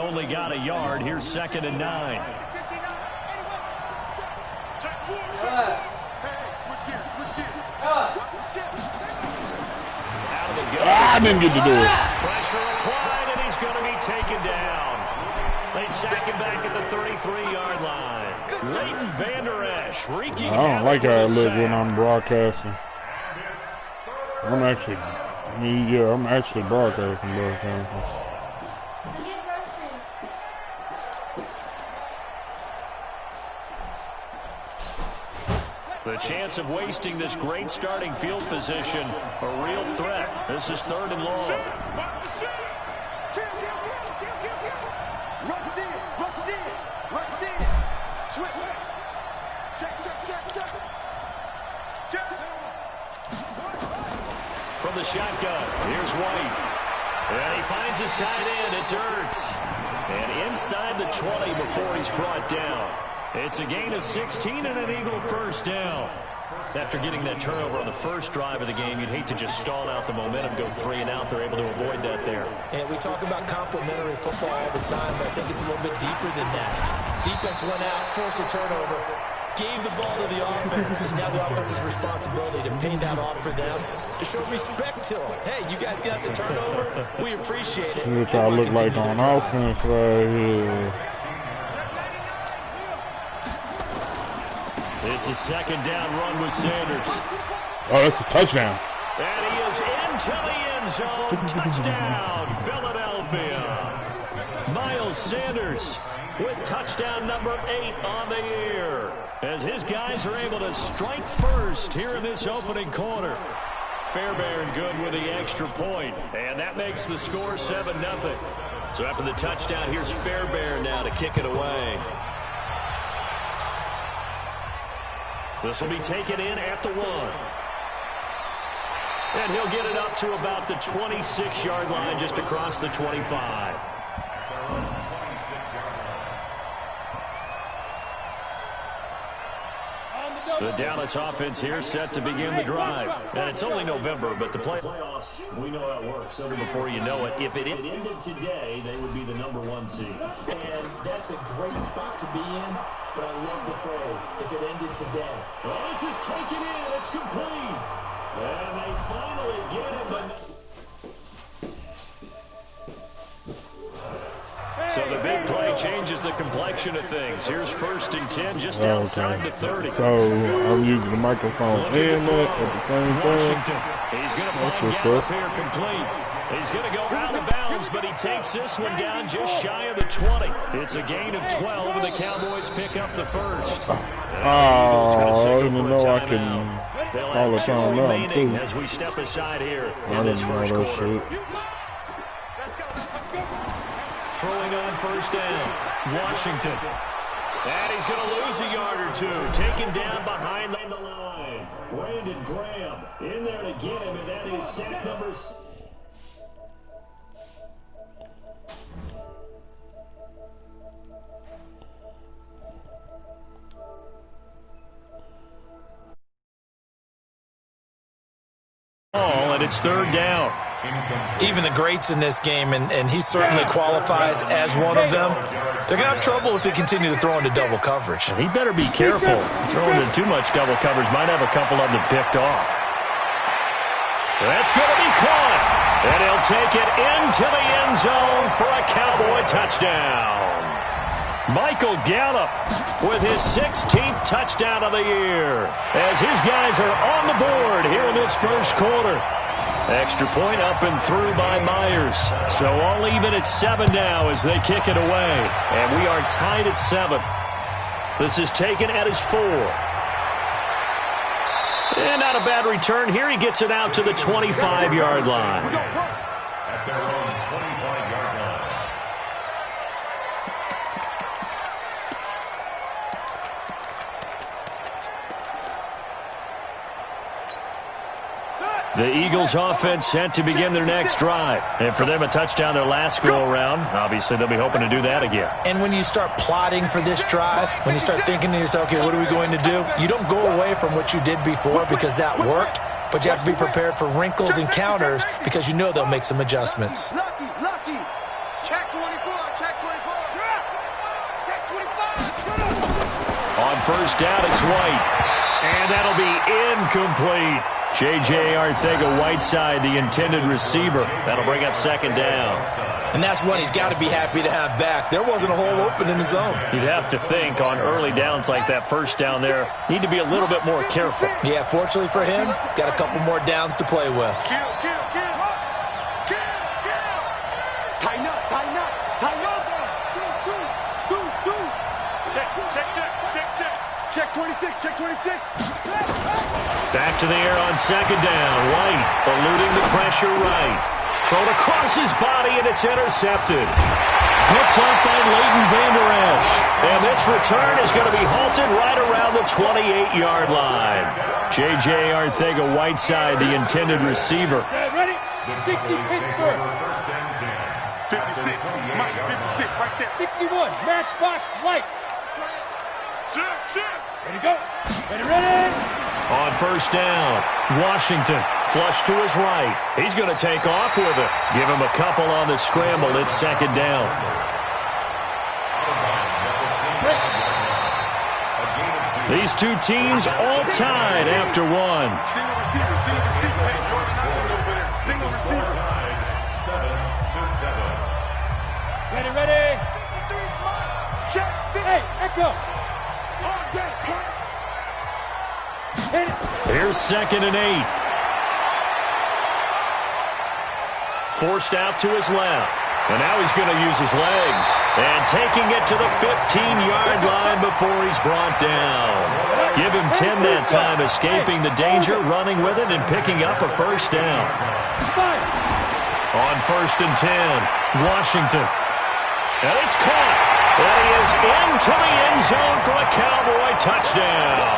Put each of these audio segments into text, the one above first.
only got a yard. Here's 2nd and 9. I didn't get to do it. Pressure applied, and he's going to be taken down. They sack him back at the 33-yard line. Leighton Vander Esch wreaking havoc. I don't like how I look when I'm broadcasting. I'm actually broadcasting those things. The chance of wasting this great starting field position, a real threat. This is 3rd and long. From the shotgun, here's White. And he finds his tight end. It's Ertz. And inside the 20 before he's brought down. It's a gain of 16 and an Eagle first down. After getting that turnover on the first drive of the game, you'd hate to just stall out the momentum, go 3 and out. They're able to avoid that there. And we talk about complementary football all the time, but I think it's a little bit deeper than that. Defense went out, forced a turnover, gave the ball to the offense. It's now the offense's responsibility to pay that off for them, to show respect to them. Hey, you guys got the turnover. We appreciate it. Look how I look like on offense right here. It's a 2nd down run with Sanders. Oh, that's a touchdown. And he is into the end zone. Touchdown, Philadelphia. Miles Sanders with touchdown number 8 on the year, as his guys are able to strike first here in this opening quarter. Fairbairn good with the extra point, and that makes the score 7-0. So after the touchdown, here's Fairbairn now to kick it away. This will be taken in at the 1. And he'll get it up to about the 26-yard line, just across the 25. The Dallas offense here set to begin the drive. And it's only November, but the playoffs, we know how it works. Over before you know it. If it ended today, they would be the number 1 seed. And that's a great spot to be in, but I love the phrase, if it ended today. Well, this is taken in. It's complete. And they finally get him. So the big play changes the complexion of things. Here's 1st and 10 just outside the 30. So I'm using the microphone and that at the same time. Washington. He's going to find Gallup here complete. He's going to go out of bounds, but he takes this one down just shy of the 20. It's a gain of 12, and the Cowboys pick up the first. Oh, I didn't know I can call a timeout, too. As we step aside here in this first quarter. Throwing on 1st down, Washington. And he's going to lose a yard or 2. Taken down behind the line. Brandon Graham in there to get him, and that is sack number 6. And it's 3rd down. Even the greats in this game, and he certainly qualifies as one of them, they're going to have trouble if they continue to throw into double coverage. He better be careful. Throwing into too much double coverage might have a couple of them picked off. That's going to be caught. And he'll take it into the end zone for a Cowboy touchdown. Michael Gallup with his 16th touchdown of the year, as his guys are on the board here in this first quarter. Extra point up and through by Myers. So all even at 7 now as they kick it away. And we are tied at 7. This is taken at his 4. And not a bad return here. He gets it out to the 25-yard line. At their own 25-yard line. The Eagles offense set to begin their next drive. And for them, a touchdown their last go-around. Obviously, they'll be hoping to do that again. And when you start plotting for this drive, when you start thinking to yourself, okay, what are we going to do? You don't go away from what you did before because that worked, but you have to be prepared for wrinkles and counters because you know they'll make some adjustments. Lucky. Check 24, check 24. first down. It's White. And that'll be incomplete. J.J. Arcega-Whiteside, the intended receiver. That'll bring up second down. And that's one he's got to be happy to have back. There wasn't a hole open in the zone. You'd have to think on early downs like that first down there, need to be a little bit more careful. Yeah, fortunately for him, got a couple more downs to play with. Tighten up, tighten up, tighten up. Check 26, check 26. Back to the air on second down. White eluding the pressure right. Thrown across his body, and it's intercepted. Picked up by Leighton Vander Esch. And this return is going to be halted right around the 28-yard line. J.J. Arcega-Whiteside, the intended receiver. Ready? 60 Pittsburgh. 56, Mike, 56, right there. 61, matchbox, White. Ready, go. Ready. On first down, Washington flush to his right. He's going to take off with it. Give him a couple on the scramble. It's second down. These two teams all tied after one. Single receiver. Hey, yours not even over there. Single receiver. 7-7. Ready. Check. Hey, echo. Here's 2nd and 8. Forced out to his left. And now he's going to use his legs. And taking it to the 15-yard line before he's brought down. Give him 10 that time, escaping the danger, running with it, and picking up a first down. On 1st and 10, Washington. And it's caught. And he is into the end zone for a Cowboy touchdown.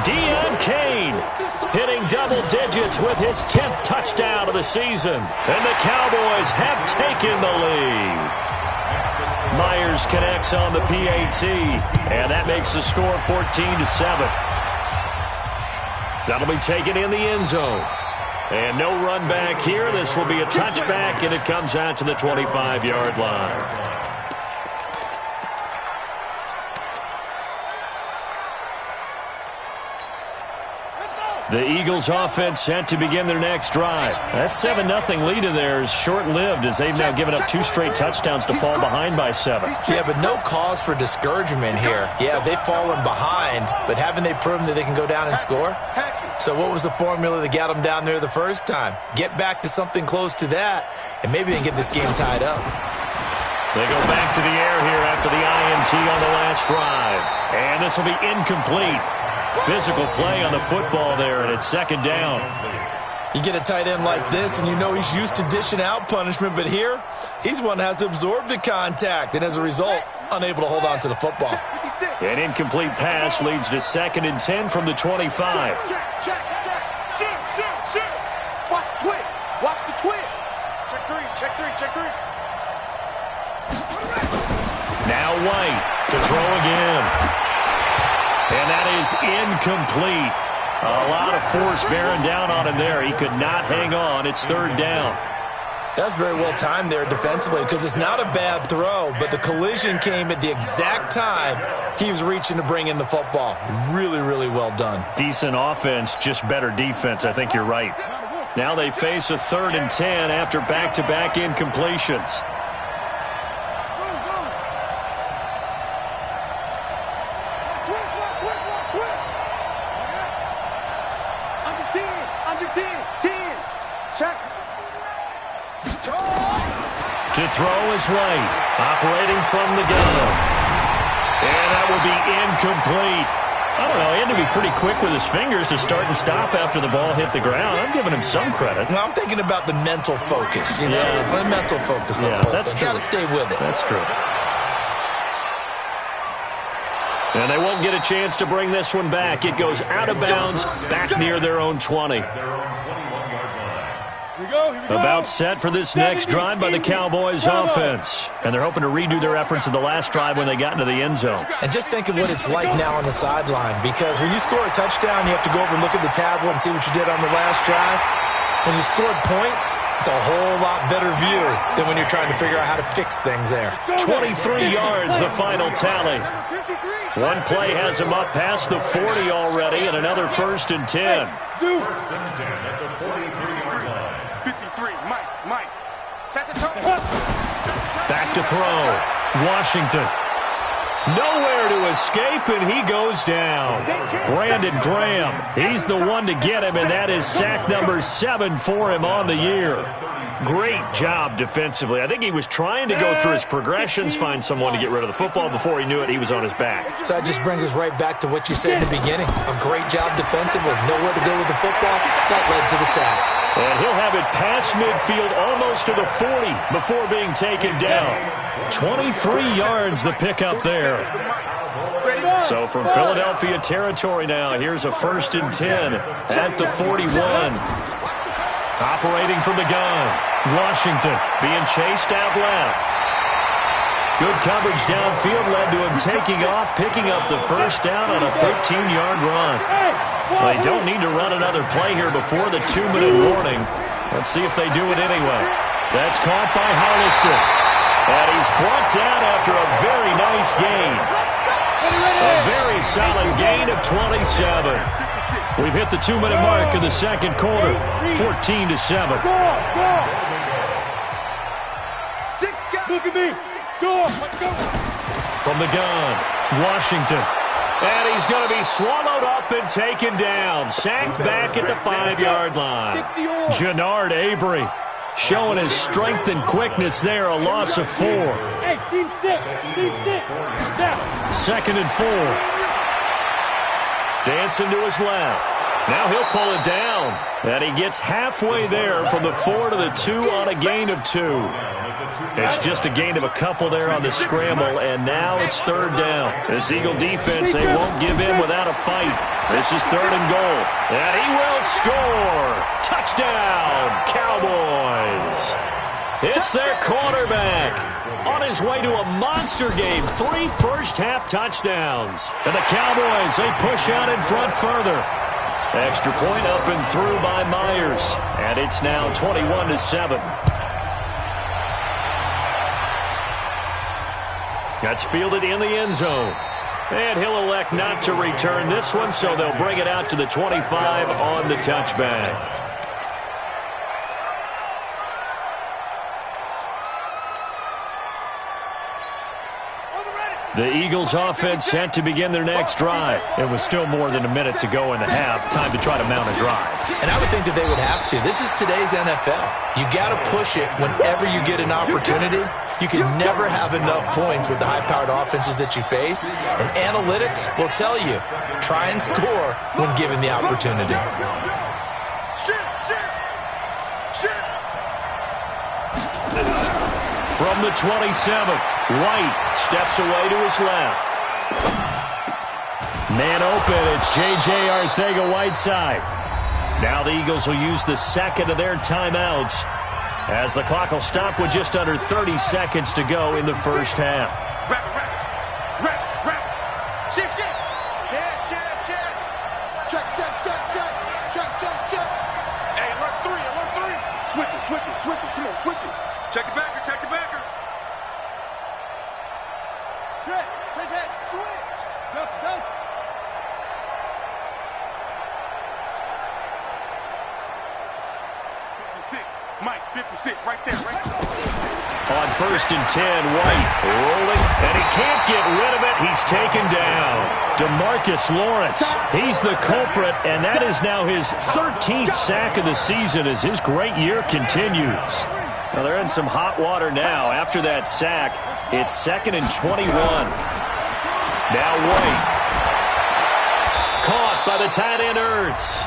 Deon Cain hitting double digits with his 10th touchdown of the season. And the Cowboys have taken the lead. Myers connects on the PAT. And that makes the score 14-7. That'll be taken in the end zone. And no run back here. This will be a touchback, and it comes out to the 25-yard line. The Eagles offense set to begin their next drive. That 7-0 lead of theirs short-lived as they've now given up 2 straight touchdowns to fall behind by 7. Yeah, but no cause for discouragement here. Yeah, they've fallen behind, but haven't they proven that they can go down and score? So what was the formula that got them down there the first time? Get back to something close to that, and maybe they can get this game tied up. They go back to the air here after the INT on the last drive. And this will be incomplete. Physical play on the football there, and it's second down. You get a tight end like this, and you know he's used to dishing out punishment, but here, he's one that has to absorb the contact, and as a result, unable to hold on to the football. An incomplete pass leads to 2nd and 10 from the 25. Check. Watch the twist. Watch the twist. Check three. Now White to throw again. And that is incomplete. A lot of force bearing down on him there. He could not hang on. It's 3rd down. That's very well timed there defensively because it's not a bad throw, but the collision came at the exact time he was reaching to bring in the football. Really, really well done. Decent offense, just better defense. I think you're right. Now they face a 3rd and 10 after back-to-back incompletions. To throw is White, operating from the gun. And that will be incomplete. I don't know, he had to be pretty quick with his fingers to start and stop after the ball hit the ground. I'm giving him some credit. Well, I'm thinking about the mental focus, you know, the mental focus. Yeah, that's true. Got to stay with it. That's true. And they won't get a chance to bring this one back. It goes out of bounds, back near their own 20. About set for this next drive by the Cowboys offense. And they're hoping to redo their efforts in the last drive when they got into the end zone. And just think of what it's like now on the sideline, because when you score a touchdown, you have to go over and look at the tablet and see what you did on the last drive. When you scored points, it's a whole lot better view than when you're trying to figure out how to fix things there. 23 yards, the final tally. 53. One play has him up past the 40 already, and another 1st and 10. First and 10 at the 43-yard line. 53, Mike. Set the tone. Back to throw. Washington. Nowhere to escape, and he goes down. Brandon Graham, he's the one to get him, and that is sack number 7 for him on the year. Great job defensively. I think he was trying to go through his progressions, find someone to get rid of the football. Before he knew it, he was on his back. So that just brings us right back to what you said in the beginning. A great job defensively. Nowhere to go with the football. That led to the sack. And he'll have it past midfield almost to the 40 before being taken down. 23 yards the pickup there. So from Philadelphia territory now, here's a 1st and 10 at the 41. Operating from the gun, Washington being chased out left. Good coverage downfield led to him taking off, picking up the 1st down on a 13-yard run. They don't need to run another play here before the 2-minute warning. Let's see if they do it anyway. That's caught by Hollister. And he's brought down after a very nice gain. A very solid gain of 27. We've hit the 2-minute mark in the second quarter, 14-7. Look at me. Go. From the gun, Washington. And he's going to be swallowed up and taken down. Sacked back at the 5-yard line. Jannard Avery showing his strength and quickness there, a loss of 4. Hey, team 6. Down. 2nd and 4. Dancing to his left. Now he'll pull it down. And he gets halfway there from the 4 to the 2 on a gain of 2. It's just a gain of a couple there on the scramble, and now it's 3rd down. This Eagle defense, they won't give in without a fight. This is 3rd and goal. And he will score. Touchdown, Cowboys. It's their quarterback on his way to a monster game. 3 first-half touchdowns. And the Cowboys, they push out in front further. Extra point up and through by Myers. And it's now 21-7. That's fielded in the end zone. And he'll elect not to return this one, so they'll bring it out to the 25 on the touchback. The Eagles offense set to begin their next drive. It was still more than a minute to go in the half. Time to try to mount a drive. And I would think that they would have to. This is today's NFL. You got to push it whenever you get an opportunity. You can never have enough points with the high-powered offenses that you face. And analytics will tell you, try and score when given the opportunity. From the 27, White steps away to his left. Man open, it's J.J. Arcega-Whiteside. Now the Eagles will use the 2nd of their timeouts as the clock will stop with just under 30 seconds to go in the first half. Rap. Shift. Check. Hey, alert 3. Switch it. Come on, switch it. Check the backer. Check. Switch. Delta. 56. Mike, 56, right there. On 1st and 10, White rolling, and he can't get rid of it. He's taken down. DeMarcus Lawrence, he's the culprit, and that is now his 13th sack of the season as his great year continues. Now they're in some hot water now. After that sack, it's 2nd and 21. Now White. Caught by the tight end Ertz.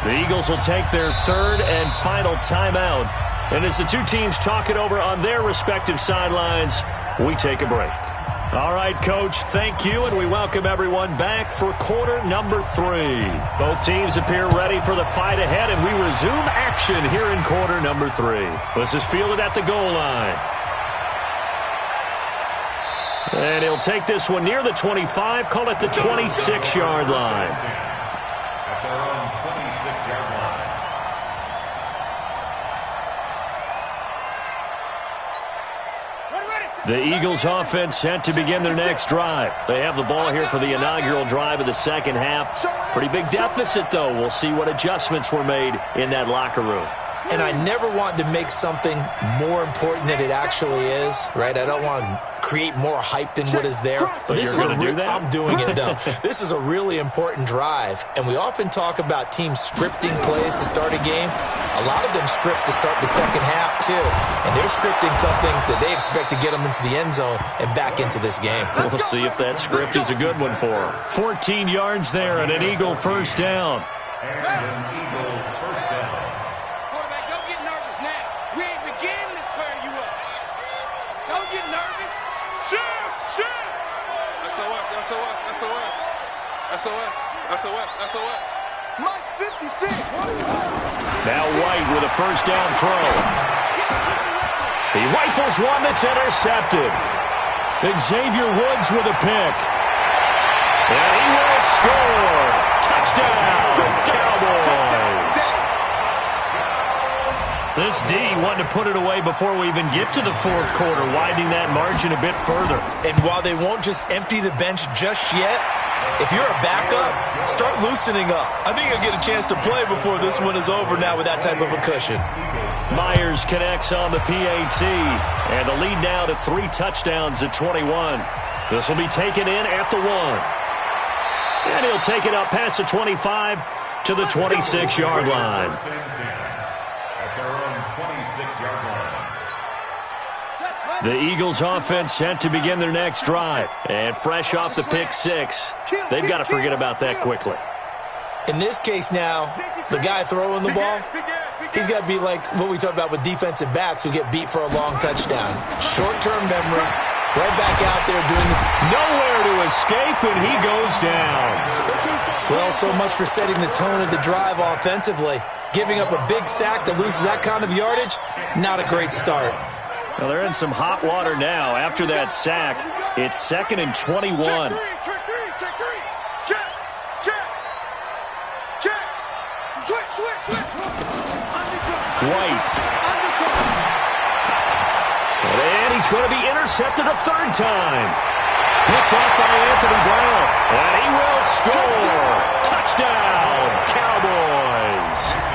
The Eagles will take their 3rd and final timeout. And as the two teams talk it over on their respective sidelines, we take a break. All right, Coach, thank you, and we welcome everyone back for quarter number 3. Both teams appear ready for the fight ahead, and we resume action here in quarter number 3. This is fielded at the goal line. And he'll take this one near the 25, call it the 26-yard line. At their own 26-yard line. The Eagles offense set to begin their next drive. They have the ball here for the inaugural drive of the second half. Pretty big deficit, though. We'll see what adjustments were made in that locker room. And I never want to make something more important than it actually is, right? I don't want to create more hype than what is there. But this is I'm doing it, though. This is a really important drive. And we often talk about teams scripting plays to start a game. A lot of them script to start the second half, too. And they're scripting something that they expect to get them into the end zone and back into this game. We'll see if that script is a good one for them. 14 yards there and an Eagle first down. And an Eagles first down. Quarterback, don't get nervous now. We ain't beginning to tear you up. Don't get nervous. Shoot! Shoot! SOS, SOS, SOS. SOS, SOS, SOS. Mike 56. Now White with a first down throw. He rifles one that's intercepted. Xavier Woods with a pick. And he will score. Touchdown, Cowboys. This D wanted to put it away before we even get to the fourth quarter, widening that margin a bit further. And while they won't just empty the bench just yet, if you're a backup, start loosening up. I think you'll get a chance to play before this one is over now with that type of a cushion. Myers connects on the PAT, and the lead now to 3 touchdowns at 21. This will be taken in at the 1. And he'll take it up past the 25 to the 26-yard line. At their own 26-yard line. The Eagles offense set to begin their next drive. And fresh off the pick 6, they've got to forget about that quickly. In this case now, the guy throwing the ball, he's got to be like what we talk about with defensive backs who get beat for a long touchdown. Short-term memory, right back out there doing nowhere to escape, and he goes down. Well, so much for setting the tone of the drive offensively. Giving up a big sack that loses that kind of yardage, not a great start. Well, they're in some hot water now. After that sack, it's 2nd and 21. Check three. Check. Switch. White. And he's going to be intercepted a 3rd time. Picked off by Anthony Brown. And he will score. Touchdown, Cowboys.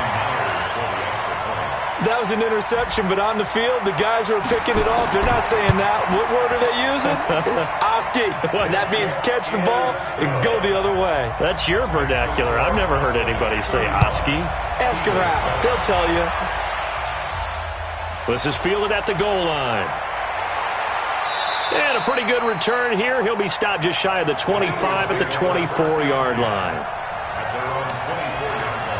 That was an interception, but on the field, the guys who are picking it off, they're not saying that. What word are they using? It's Oski. And that means catch the ball and go the other way. That's your vernacular. I've never heard anybody say Oski. Ask around. They'll tell you. This is fielded at the goal line. And a pretty good return here. He'll be stopped just shy of the 25 at the 24-yard line. At their own 24-yard line.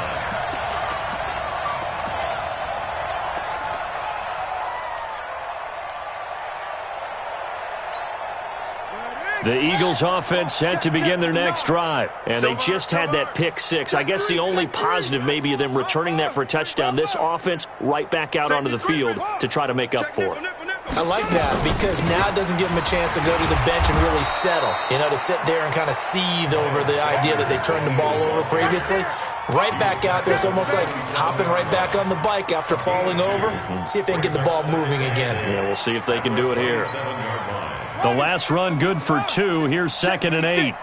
The Eagles offense set to begin their next drive, and they just had that pick 6. I guess the only positive maybe of them returning that for a touchdown. This offense right back out onto the field to try to make up for it. I like that because now it doesn't give them a chance to go to the bench and really settle, to sit there and kind of seethe over the idea that they turned the ball over previously. Right back out there. It's almost like hopping right back on the bike after falling over. See if they can get the ball moving again. Yeah, we'll see if they can do it here. 7-yard line. The last run good for 2. Here's 2nd and 8.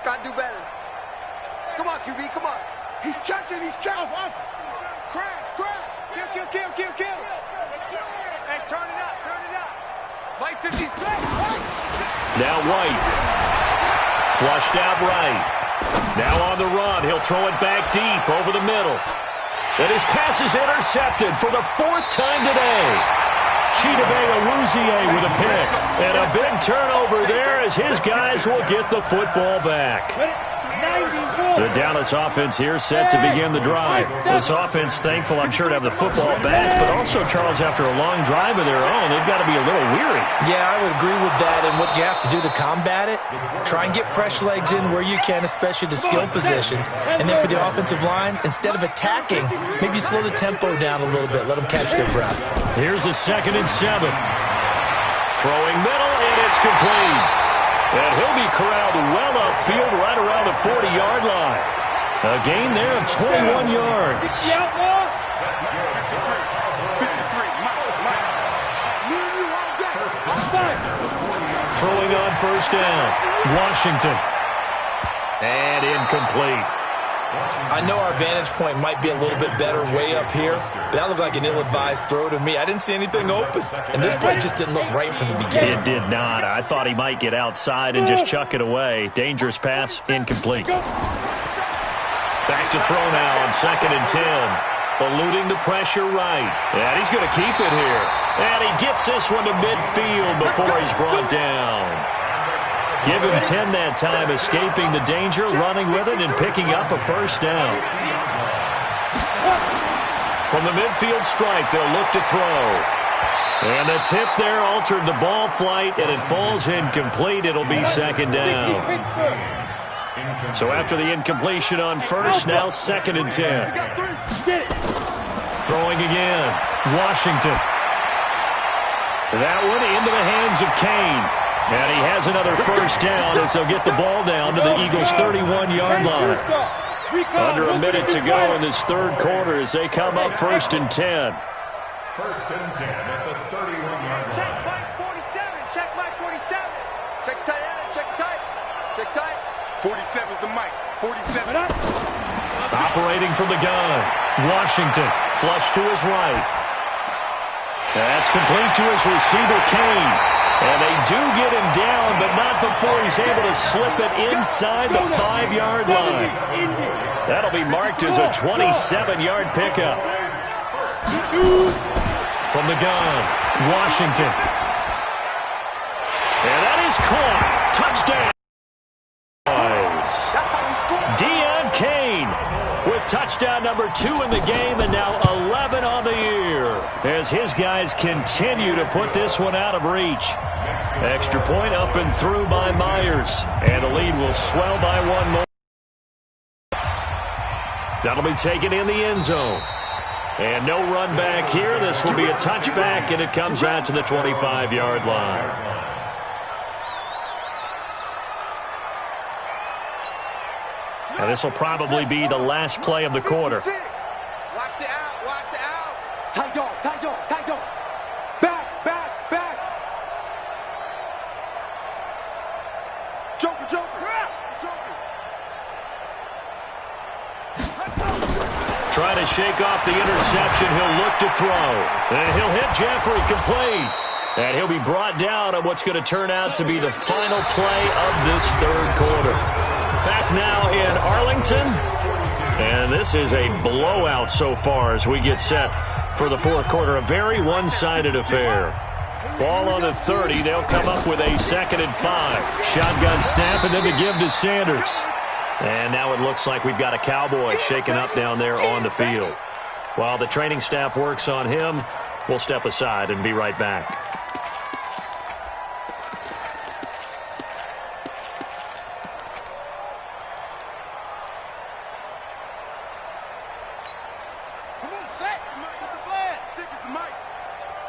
Gotta do better. Come on, QB, come on. He's checking. Off. Crash. Kill. Hey, turn it up. Mike 56. Now White. Flushed out right. Now on the run. He'll throw it back deep over the middle. And his pass is intercepted for the 4th time today. Chidobe with a pick. And a big turnover there as his guys will get the football back. The Dallas offense here set to begin the drive. This offense thankful, I'm sure, to have the football back, but also, Charles, after a long drive of their own, they've got to be a little weary. Yeah, I would agree with that, and what you have to do to combat it, try and get fresh legs in where you can, especially the skill positions. And then for the offensive line, instead of attacking, maybe slow the tempo down a little bit, let them catch their breath. Here's a 2nd and 7. Throwing middle, and it's complete. And he'll be corralled well upfield right around the 40-yard line. A gain there of 21 yards. throwing on first down. Washington. And incomplete. I know our vantage point might be a little bit better way up here, but that looked like an ill-advised throw to me. I didn't see anything open, and this play just didn't look right from the beginning. It did not. I thought he might get outside and just chuck it away. Dangerous pass, incomplete. Back to throw now on 2nd and 10. Eluding the pressure right. And he's going to keep it here. And he gets this one to midfield before he's brought down. Give him 10 that time, escaping the danger, running with it, and picking up a first down. From the midfield stripe, they'll look to throw. And the tip there altered the ball flight, and it falls incomplete. It'll be 2nd down. So after the incompletion on first, now 2nd and 10. Throwing again. Washington. That one into the hands of Kane. And he has another first down as they'll get the ball down to the Eagles' 31-yard line. Under a minute to go in this third quarter as they come up 1st and 10. 1st and 10 at the 31-yard line. Check Mike 47. Check Mike 47. Check tight end. Check tight. Check tight. 47's the Mike. 47. Operating from the gun. Washington flush to his right. That's complete to his receiver, Kane. And they do get him down, but not before he's able to slip it inside the 5-yard line. That'll be marked as a 27-yard pickup. From the gun, Washington. And that is caught. Touchdown. Deon Kane with touchdown number 2 in the game, and now 11 on the year as his guys continue to put this one out of reach. Extra point up and through by Myers, and the lead will swell by 1 more. That'll be taken in the end zone. And no run back here. This will be a touchback, and it comes out to the 25-yard line. Now, this will probably be the last play of the quarter. Watch the out. Watch the out. Tight dog. Tight dog. Tight dog. Back. Back. Back. Joker. Joker. Joker. Trying to shake off the interception. He'll look to throw. And he'll hit Jeffrey complete. And he'll be brought down on what's going to turn out to be the final play of this third quarter. Back now in Arlington. And this is a blowout so far as we get set for the fourth quarter. A very one-sided affair. Ball on the 30. They'll come up with a 2nd and 5. Shotgun snap and then the give to Sanders. And now it looks like we've got a Cowboy shaken up down there on the field. While the training staff works on him, we'll step aside and be right back.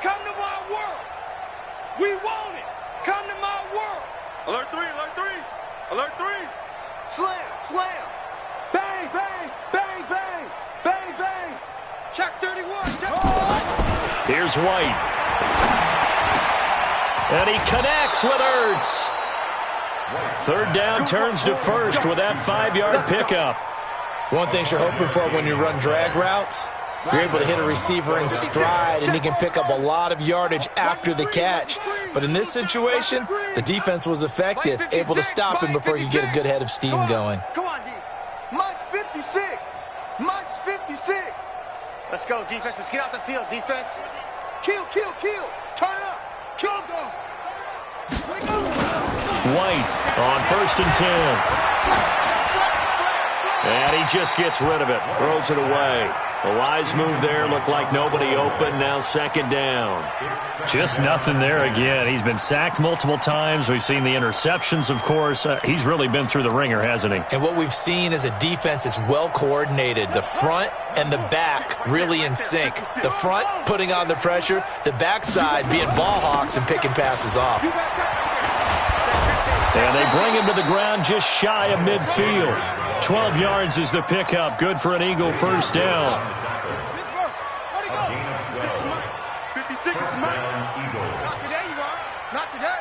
Come to my world. We want it. Come to my world. Alert 3, alert 3. Alert 3. Slam, slam. Bang, bang, bang, bang. Bang, bang. Check 31. Check 31. Here's White. And he connects with Ertz. Third down turns to first with that 5-yard pickup. One thing you're hoping for when you run drag routes, you're able to hit a receiver in stride, and he can pick up a lot of yardage after the catch. But in this situation, the defense was effective, able to stop him before he could get a good head of steam going. Come on, D. Mike's 56. Mike's 56. Let's go, defense. Let's get out the field, defense. Kill, kill, kill. Turn it up. Kill him, though. White on 1st and 10. And he just gets rid of it, throws it away. A wise move there, looked like nobody open, now 2nd down. Just nothing there again. He's been sacked multiple times. We've seen the interceptions, of course. He's really been through the ringer, hasn't he? And what we've seen is a defense that's well coordinated. The front and the back really in sync. The front putting on the pressure, the backside being ball hawks and picking passes off. And they bring him to the ground just shy of midfield. 12 yards is the pickup. Good for an Eagle first down. 56 is Mike. Not today, you are. Not today.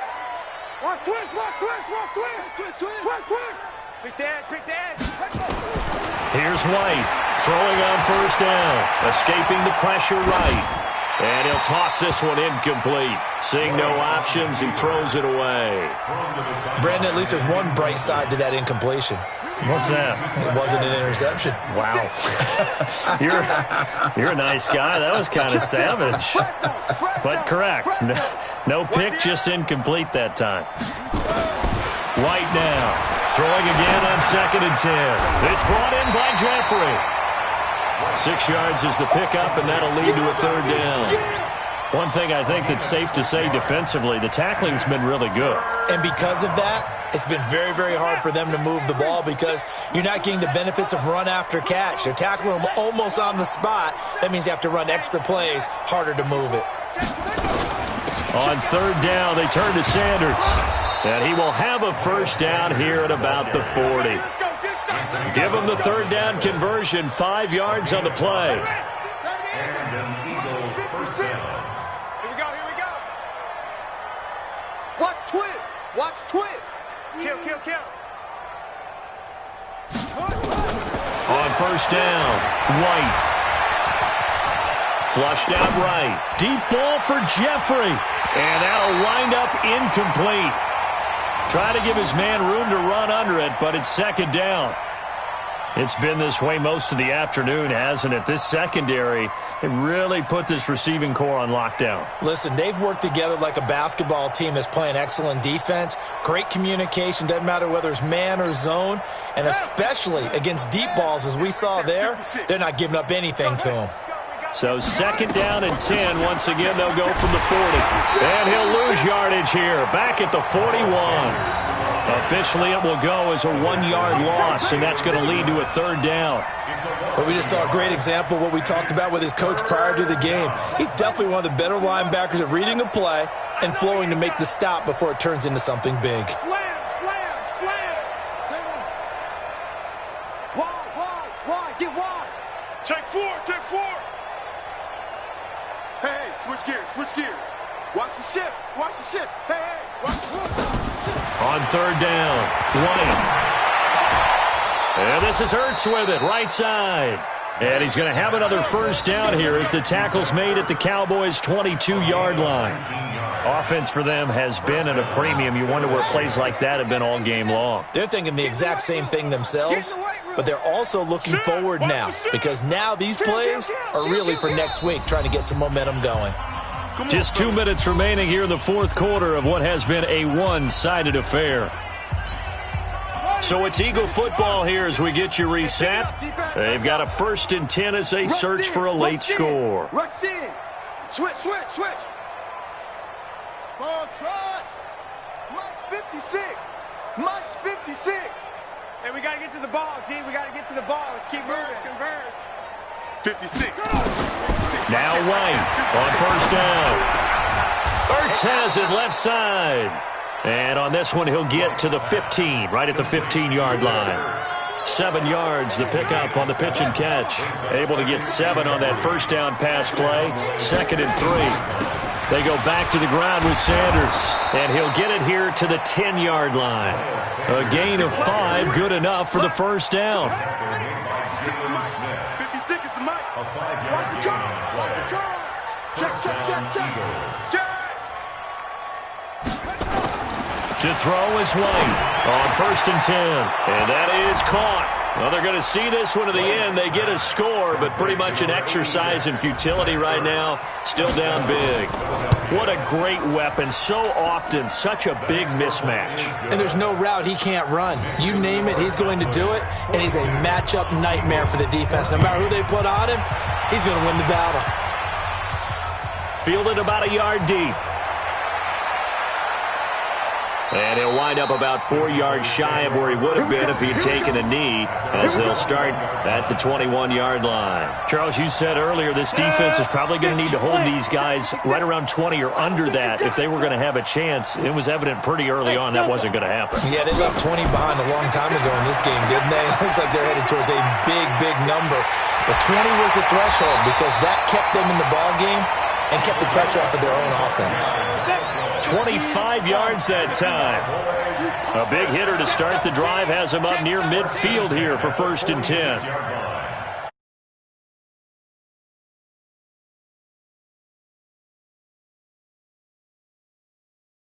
Watch twist, watch twist, watch twist. Twist, twist, twist, twist. Pick the edge, pick the edge. Here's White, throwing on first down, escaping the pressure right. And he'll toss this one incomplete. Seeing no options, he throws it away. Brandon, at least there's one bright side to that incompletion. What's that? It wasn't an interception. Wow. You're a nice guy. That was kind of savage. But correct. No pick, just incomplete that time. White now. Throwing again on 2nd and 10. It's brought in by Jeffrey. 6 yards is the pickup, and that'll lead to a 3rd down. One thing I think that's safe to say defensively, the tackling's been really good. And because of that, it's been very, very hard for them to move the ball because you're not getting the benefits of run after catch. They're tackling them almost on the spot. That means you have to run extra plays, harder to move it. On 3rd down, they turn to Sanders. And he will have a 1st down here at about the 40. Give him the 3rd down conversion, 5 yards on the play. And an Eagle first down. Here we go, here we go. Watch twist, watch twist. Kill, kill, kill. On 1st down, White. Flushed out right. Deep ball for Jeffrey. And that'll wind up incomplete. Try to give his man room to run under it, but it's 2nd down. It's been this way most of the afternoon, hasn't it? This secondary, it really put this receiving core on lockdown. Listen, they've worked together like a basketball team that's playing excellent defense. Great communication, doesn't matter whether it's man or zone. And especially against deep balls, as we saw there, they're not giving up anything to them. So 2nd down and 10. Once again, they'll go from the 40. And he'll lose yardage here, back at the 41. Officially, it will go as a 1-yard loss, and that's going to lead to a 3rd down. But we just saw a great example of what we talked about with his coach prior to the game. He's definitely one of the better linebackers at reading a play and flowing to make the stop before it turns into something big. Slam, slam, slam. Wide, get wide. Take 4, take 4. Hey, switch gears. Watch the ship, Hey, watch the ship. On 3rd down, White. And this is Ertz with it, right side. And he's going to have another 1st down here as the tackle's made at the Cowboys' 22-yard line. Offense for them has been at a premium. You wonder where plays like that have been all game long. They're thinking the exact same thing themselves, but they're also looking forward now because now these plays are really for next week, trying to get some momentum going. Just 2 minutes remaining here in the 4th quarter of what has been a one-sided affair. So it's Eagle football here as we get you reset. They've got a 1st and 10 as they search for a late score. Rush in. Switch. Ball trot. Mike's 56. Hey, we got to get to the ball, D. We got to get to the ball. Let's keep moving. Converge. 56. Now White on 1st down. Ertz has it left side. And on this one, he'll get to the 15, right at the 15-yard line. 7 yards, the pickup on the pitch and catch. Able to get 7 on that 1st down pass play. 2nd and 3. They go back to the ground with Sanders. And he'll get it here to the 10-yard line. A gain of 5, good enough for the 1st down. 56 is the mic. Watch the curl. Check. To throw is White on 1st and 10. And that is caught. Well, they're going to see this one to the end. They get a score, but pretty much an exercise in futility right now. Still down big. What a great weapon. So often, such a big mismatch. And there's no route he can't run. You name it, he's going to do it. And he's a matchup nightmare for the defense. No matter who they put on him, he's going to win the battle. Fielded about a yard deep. And he'll wind up about 4 yards shy of where he would have been if he had taken a knee, as they'll start at the 21-yard line. Charles, you said earlier this defense is probably going to need to hold these guys right around 20 or under that if they were going to have a chance. It was evident pretty early on that wasn't going to happen. Yeah, they left 20 behind a long time ago in this game, didn't they? It looks like they're headed towards a big, big number. But 20 was the threshold because that kept them in the ball game and kept the pressure off of their own offense. 25 yards that time. A big hitter to start the drive has him up near midfield here for 1st and 10.